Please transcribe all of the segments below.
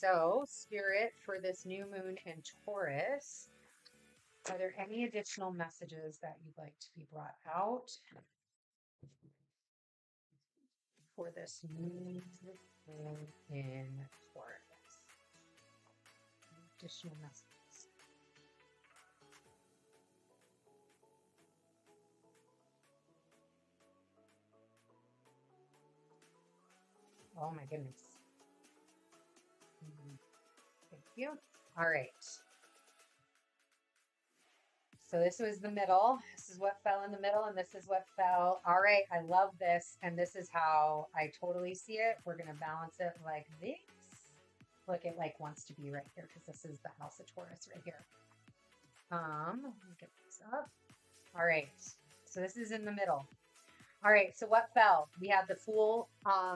So, Spirit, for this new moon in Taurus, are there any additional messages that you'd like to be brought out for this new moon in Taurus? Additional messages. Oh my goodness. Thank you. All right. So this was the middle. This is what fell in the middle, and this is what fell. All right, I love this, and this is how I totally see it. We're gonna balance it like this. Look, it like wants to be right here because this is the house of Taurus right here. Let me get this up. All right, so this is in the middle. All right, so what fell? We had the Fool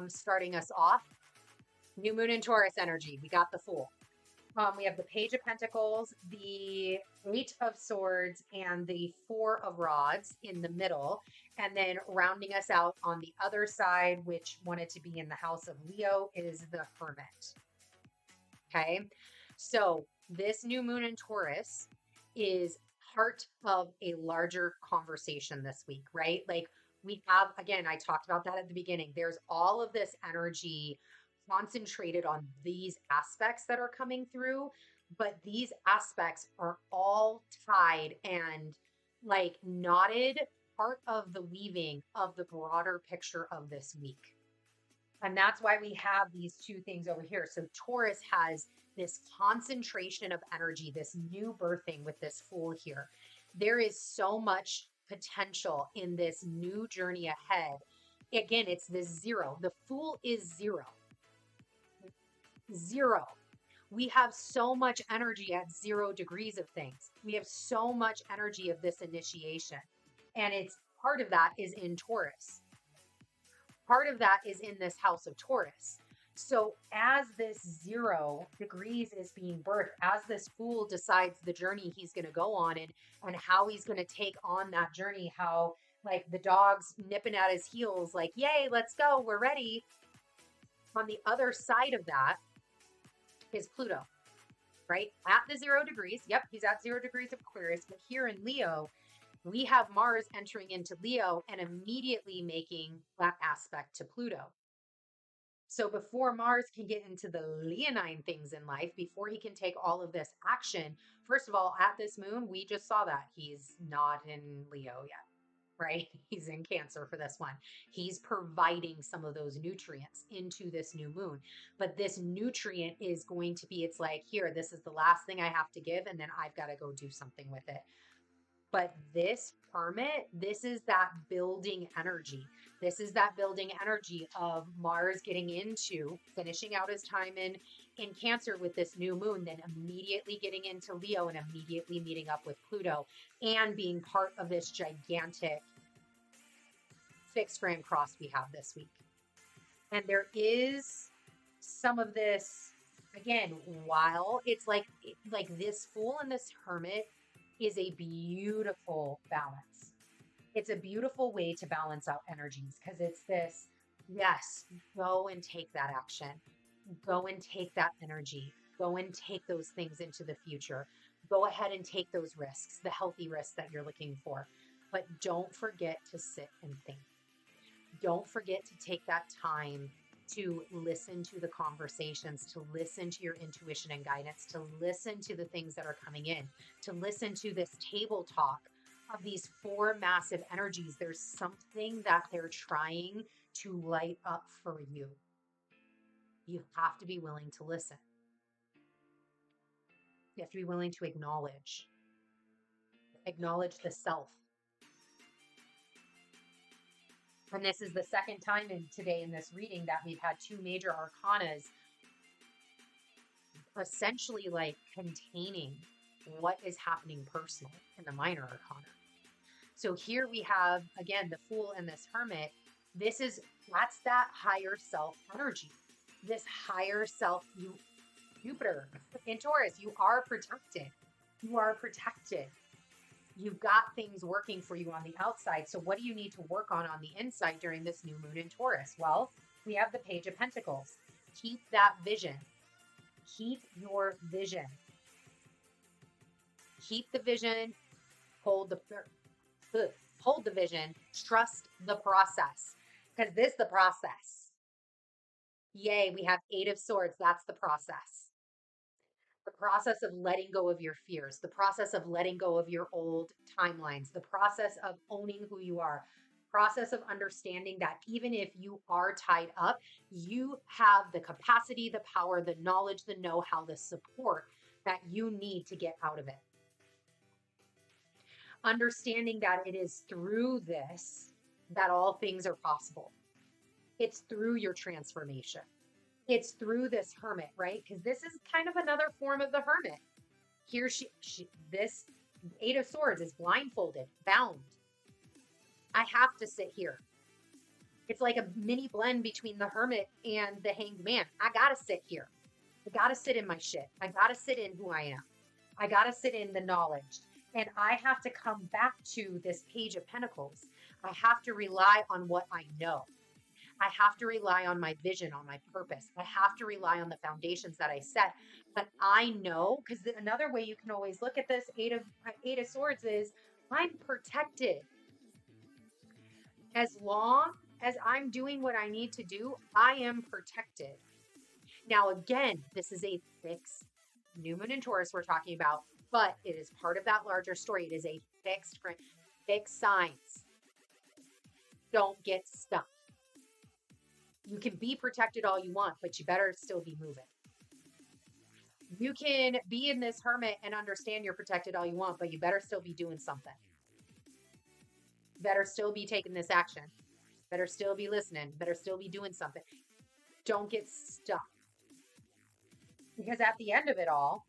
starting us off. New moon in Taurus energy. We got the Fool. We have the Page of Pentacles, the Eight of Swords, and the Four of Rods in the middle. And then rounding us out on the other side, which wanted to be in the house of Leo, is the Hermit. Okay, so this new moon in Taurus is part of a larger conversation this week, right? Like we have, again, I talked about that at the beginning. There's all of this energy concentrated on these aspects that are coming through, but these aspects are all tied and like knotted, part of the weaving of the broader picture of this week. And that's why we have these two things over here. So Taurus has this concentration of energy, this new birthing with this Fool here. There is so much potential in this new journey ahead. Again, it's this zero. The Fool is zero. Zero. We have so much energy at 0 degrees of things. We have so much energy of this initiation. And it's part of that is in Taurus. Part of that is in this house of Taurus. So as this 0 degrees is being birthed, as this Fool decides the journey he's going to go on and how he's going to take on that journey, how like the dog's nipping at his heels, like, yay, let's go, we're ready. On the other side of that is Pluto, right? At the 0 degrees. Yep, he's at 0 degrees of Aquarius. But here in Leo, we have Mars entering into Leo and immediately making that aspect to Pluto. So before Mars can get into the Leonine things in life, before he can take all of this action, first of all, at this moon, we just saw that he's not in Leo yet. Right? He's in Cancer for this one. He's providing some of those nutrients into this new moon. But this nutrient is going to be, it's like, here, this is the last thing I have to give, and then I've got to go do something with it. But this Hermit, this is that building energy. This is that building energy of Mars getting into finishing out his time in Cancer with this new moon, then immediately getting into Leo and immediately meeting up with Pluto and being part of this gigantic fixed gram cross we have this week. And there is some of this, again, while it's like this Fool and this Hermit is a beautiful balance. It's a beautiful way to balance out energies because it's this, yes, go and take that action. Go and take that energy. Go and take those things into the future. Go ahead and take those risks, the healthy risks that you're looking for. But don't forget to sit and think. Don't forget to take that time to listen to the conversations, to listen to your intuition and guidance, to listen to the things that are coming in, to listen to this table talk of these 4 massive energies. There's something that they're trying to light up for you. You have to be willing to listen. You have to be willing to acknowledge the self. And this is the second time today in this reading that we've had 2 major arcanas essentially like containing what is happening personally in the minor arcana. So here we have, again, the Fool and this Hermit. That's that higher self energy. This higher self, Jupiter in Taurus, you are protected. You are protected. You've got things working for you on the outside. So what do you need to work on the inside during this new moon in Taurus? Well, we have the Page of Pentacles. Keep that vision. Keep your vision. Keep the vision. Hold the vision. Trust the process, because this is the process. Yay, we have 8 of Swords. That's the process. The process of letting go of your fears, the process of letting go of your old timelines, the process of owning who you are, process of understanding that even if you are tied up, you have the capacity, the power, the knowledge, the know-how, the support that you need to get out of it. Understanding that it is through this that all things are possible. It's through your transformation. It's through this hermit, right? Because this is kind of another form of the hermit. Here this 8 of Swords is blindfolded, bound. I have to sit here. It's like a mini blend between the hermit and the hanged man. I gotta sit here. I gotta sit in my shit. I gotta sit in who I am. I gotta sit in the knowledge. And I have to come back to this Page of Pentacles. I have to rely on what I know. I have to rely on my vision, on my purpose. I have to rely on the foundations that I set. But I know, because another way you can always look at this Eight of Swords is I'm protected. As long as I'm doing what I need to do, I am protected. Now, again, this is a fixed new moon in Taurus we're talking about, but it is part of that larger story. It is a fixed signs. Don't get stuck. You can be protected all you want, but you better still be moving. You can be in this hermit and understand you're protected all you want, but you better still be doing something. Better still be taking this action. Better still be listening. Better still be doing something. Don't get stuck. Because at the end of it all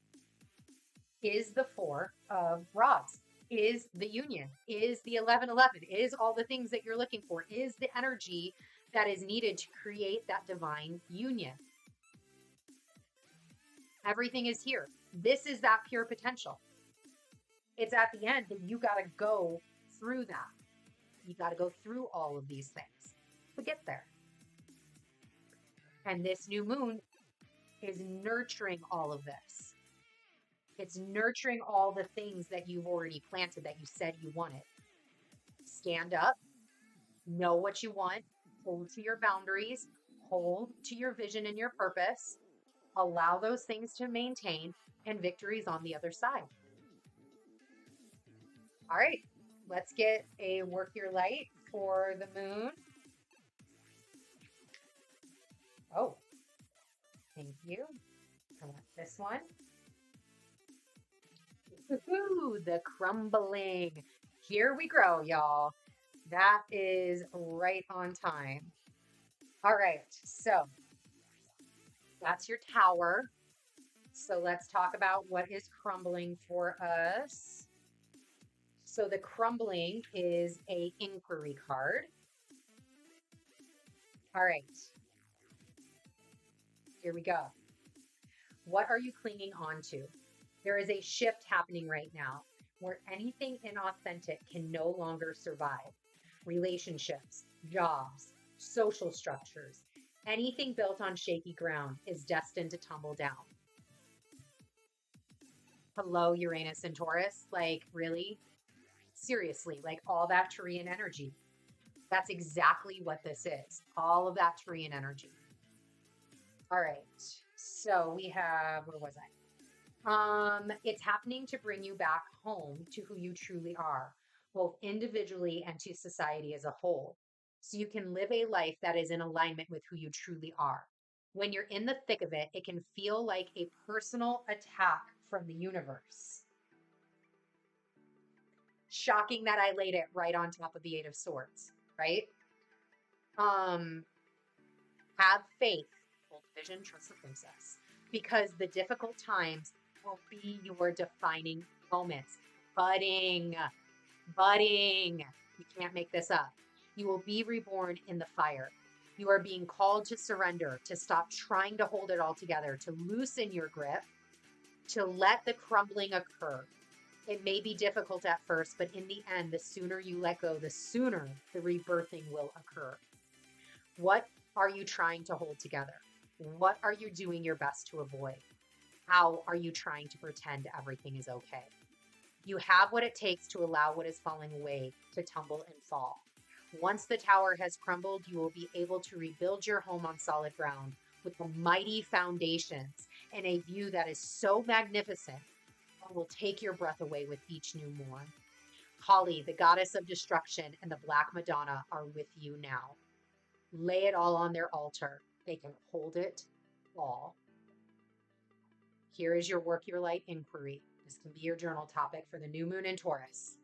is the 4 of Rods, is the union, is the 1111, is all the things that you're looking for, is the energy that is needed to create that divine union. Everything is here. This is that pure potential. It's at the end that you got to go through that. You got to go through all of these things to get there. And this new moon is nurturing all of this. It's nurturing all the things that you've already planted, that you said you wanted. Stand up, know what you want, hold to your boundaries, hold to your vision and your purpose, allow those things to maintain, and victory's on the other side. All right, let's get a work your light for the moon. Oh, thank you. I want this one. Ooh, the crumbling. Here we grow, y'all. That is right on time. All right, so that's your tower. So let's talk about what is crumbling for us. So the crumbling is a inquiry card. All right. Here we go. What are you clinging on to? There is a shift happening right now where anything inauthentic can no longer survive. Relationships, jobs, social structures, anything built on shaky ground is destined to tumble down. Hello, Uranus and Taurus. Like, really? Seriously, like all that Taurean energy. That's exactly what this is. All of that Taurean energy. All right. So we have, where was I? It's happening to bring you back home to who you truly are, both individually and to society as a whole. So you can live a life that is in alignment with who you truly are. When you're in the thick of it, it can feel like a personal attack from the universe. Shocking that I laid it right on top of the 8 of Swords, right? Have faith, hold vision, trust the process, because the difficult times will be your defining moments. Budding. You can't make this up. You will be reborn in the fire. You are being called to surrender, to stop trying to hold it all together, to loosen your grip, to let the crumbling occur. It may be difficult at first, but in the end, the sooner you let go, the sooner the rebirthing will occur. What are you trying to hold together? What are you doing your best to avoid? How are you trying to pretend everything is okay? You have what it takes to allow what is falling away to tumble and fall. Once the tower has crumbled, you will be able to rebuild your home on solid ground with the mighty foundations and a view that is so magnificent that will take your breath away with each new morn. Kali, the goddess of destruction, and the Black Madonna are with you now. Lay it all on their altar. They can hold it all. Here is your work your light inquiry. This can be your journal topic for the new moon in Taurus.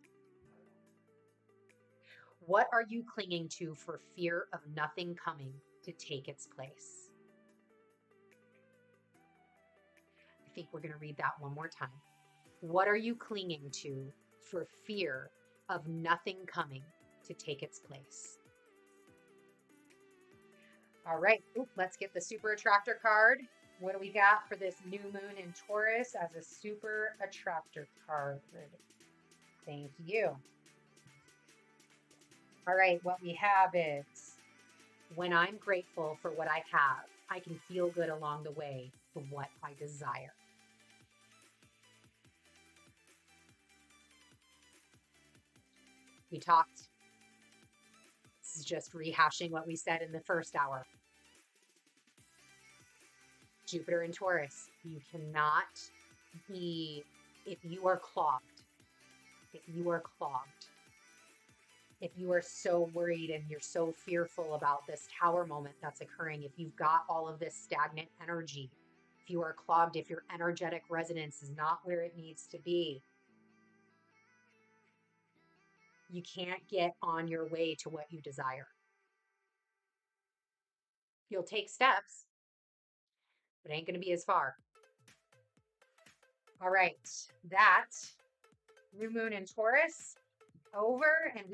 What are you clinging to for fear of nothing coming to take its place? I think we're going to read that one more time. What are you clinging to for fear of nothing coming to take its place? All right, let's get the super attractor card. What do we got for this new moon in Taurus as a super attractor card? Thank you. All right, what we have is, when I'm grateful for what I have, I can feel good along the way to what I desire. We talked. This is just rehashing what we said in the first hour. Jupiter in Taurus, you cannot be, if you are clogged, if you are so worried and you're so fearful about this tower moment that's occurring, if you've got all of this stagnant energy, if you are clogged, if your energetic resonance is not where it needs to be, you can't get on your way to what you desire. You'll take steps, but it ain't going to be as far. All right, that new moon in Taurus over, and we